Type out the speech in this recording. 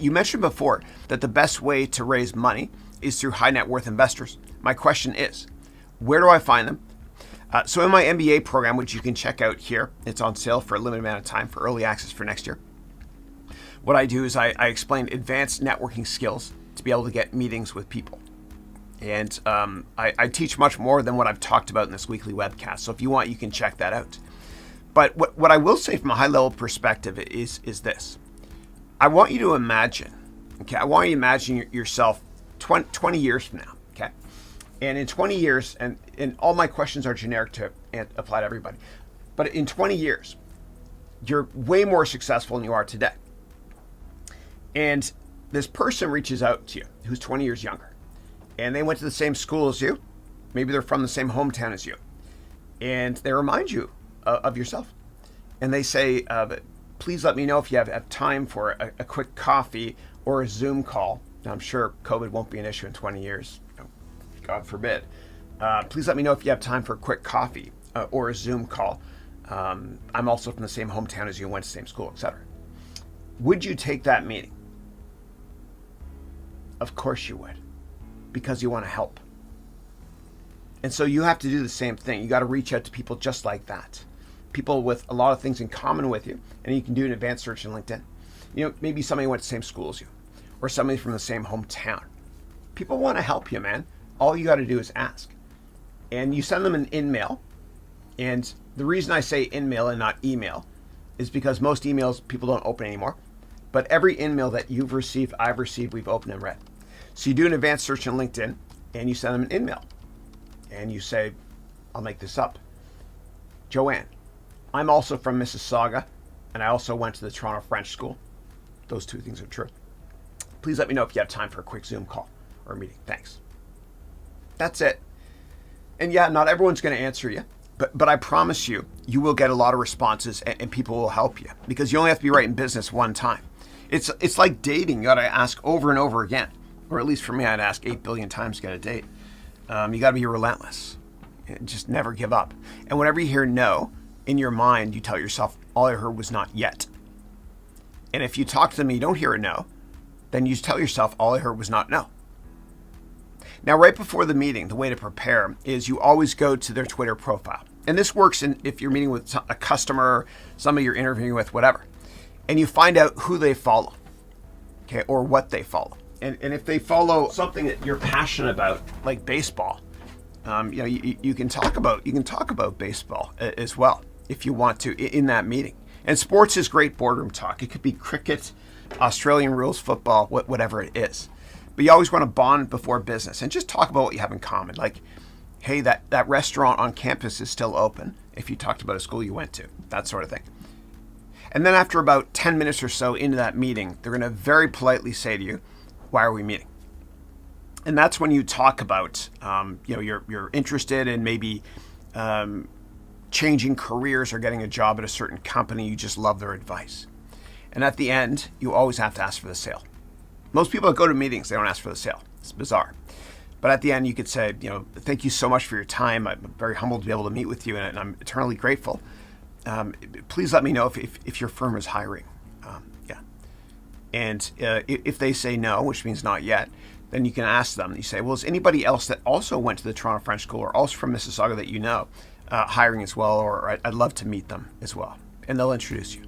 You mentioned before that the best way to raise money is through high net worth investors. My question is, where do I find them? So in my MBA program, which you can check out here, it's on sale for a limited amount of time for early access for next year. What I do is I explain advanced networking skills to be able to get meetings with people. And I teach much more than what I've talked about in this weekly webcast. So if you want, you can check that out. But what I will say from a high level perspective is this. I want you to imagine, okay, I want you to imagine yourself 20 years from now, okay? And in 20 years, and all my questions are generic to apply to everybody, but in 20 years, you're way more successful than you are today. And this person reaches out to you who's 20 years younger, and they went to the same school as you. Maybe they're from the same hometown as you. And they remind you of yourself. And they say, please let me know if you have time for a quick coffee or a Zoom call. Now, I'm sure COVID won't be an issue in 20 years, God forbid. Please let me know if you have time for a quick coffee or a Zoom call. I'm also from the same hometown as you, went to the same school, etc. Would you take that meeting? Of course you would, because you want to help. And so you have to do the same thing. You got to reach out to people just like that. People with a lot of things in common with you, and you can do an advanced search in LinkedIn. You know, maybe somebody went to the same school as you, or somebody from the same hometown. People want to help you, man. All you got to do is ask. And you send them an in-mail. And the reason I say in-mail and not email is because most emails people don't open anymore. But every in-mail that you've received, I've received, we've opened and read. So you do an advanced search in LinkedIn, and you send them an in-mail. And you say, I'll make this up. Joanne, I'm also from Mississauga, and I also went to the Toronto French School. Those two things are true. Please let me know if you have time for a quick Zoom call or a meeting. Thanks. That's it. And yeah, not everyone's going to answer you, but I promise you, you will get a lot of responses, and people will help you, because you only have to be right in business one time. It's like dating. You got to ask over and over again, or at least for me, I'd ask 8 billion times to get a date. You got to be relentless. Just never give up. And whenever you hear no, in your mind, you tell yourself, all I heard was not yet. And if you talk to them and you don't hear a no, then you tell yourself, all I heard was not no. Now, right before the meeting, the way to prepare is you always go to their Twitter profile. And this works if you're meeting with a customer, somebody you're interviewing with, whatever. And you find out who they follow, okay, or what they follow. And if they follow something that you're passionate about, like baseball, you can talk about baseball as well if you want to in that meeting. And sports is great boardroom talk. It could be cricket, Australian rules, football, whatever it is. But you always want to bond before business and just talk about what you have in common. Like, hey, that restaurant on campus is still open if you talked about a school you went to, that sort of thing. And then after about 10 minutes or so into that meeting, they're going to very politely say to you, why are we meeting? And that's when you talk about, you're interested in maybe changing careers or getting a job at a certain company. You just love their advice. And at the end, you always have to ask for the sale. Most people that go to meetings, they don't ask for the sale. It's bizarre. But at the end, you could say, thank you so much for your time. I'm very humbled to be able to meet with you, and I'm eternally grateful. Please let me know if your firm is hiring. And if they say no, which means not yet, then you can ask them. You say, well, is anybody else that also went to the Toronto French School or also from Mississauga that hiring as well, or I'd love to meet them as well. And they'll introduce you.